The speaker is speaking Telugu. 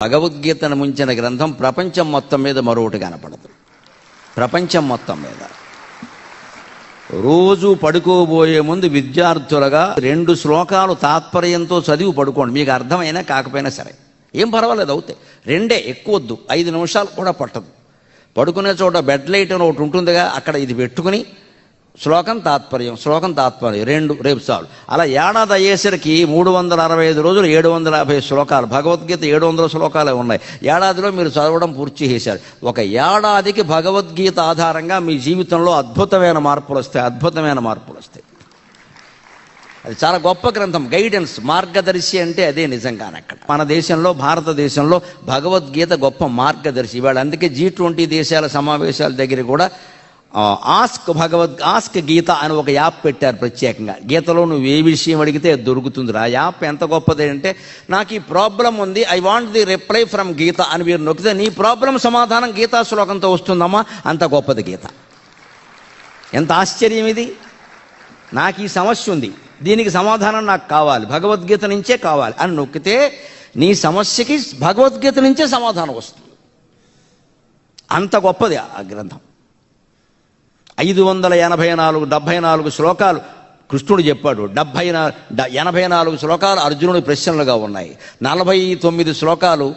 భగవద్గీతను ముంచిన గ్రంథం ప్రపంచం మొత్తం మీద మరొకటి కనపడదు. ప్రపంచం మొత్తం మీద రోజు పడుకోబోయే ముందు విద్యార్థులుగా 2 శ్లోకాలు తాత్పర్యంతో చదివి పడుకోండి. మీకు అర్థమైనా కాకపోయినా సరే ఏం పర్వాలేదు, అవుతాయి. 2 ఎక్కువ వద్దు, 5 నిమిషాలు కూడా పట్టదు. పడుకునే చోట బెడ్ లైట్ అని ఒకటి ఉంటుందిగా, అక్కడ ఇది పెట్టుకుని శ్లోకం తాత్పర్యం 2 రేపు చాలు. అలా ఏడాది అయ్యేసరికి 365 రోజులు 750 శ్లోకాలు, భగవద్గీత 700 శ్లోకాలే ఉన్నాయి. ఏడాదిలో మీరు చదవడం పూర్తి చేశారు. ఒక ఏడాదికి భగవద్గీత ఆధారంగా మీ జీవితంలో అద్భుతమైన మార్పులు వస్తాయి. అది చాలా గొప్ప గ్రంథం. గైడెన్స్, మార్గదర్శి అంటే అదే నిజంగానే. అక్కడ మన దేశంలో, భారతదేశంలో భగవద్గీత గొప్ప మార్గదర్శి. ఇవాళ అందుకే G20 దేశాల సమావేశాల దగ్గర కూడా ఆస్క్ గీత అని ఒక యాప్ పెట్టారు ప్రత్యేకంగా. గీతలో నువ్వు ఏ విషయం అడిగితే అది దొరుకుతుంది. ఆ యాప్ ఎంత గొప్పది అంటే, నాకు ఈ ప్రాబ్లం ఉంది, I want the reply from Geetha అని మీరు నొక్కితే నీ ప్రాబ్లం సమాధానం గీతా శ్లోకంతో వస్తుందమ్మా. అంత గొప్పది గీత. ఎంత ఆశ్చర్యం ఇది! నాకు ఈ సమస్య ఉంది, దీనికి సమాధానం నాకు కావాలి, భగవద్గీత నుంచే కావాలి అని నొక్కితే నీ సమస్యకి భగవద్గీత నుంచే సమాధానం వస్తుంది. అంత గొప్పది ఆ గ్రంథం. 584 శ్లోకాలు కృష్ణుడు చెప్పాడు. 84 శ్లోకాలు అర్జునుడి ప్రశ్నలుగా ఉన్నాయి. 49 శ్లోకాలు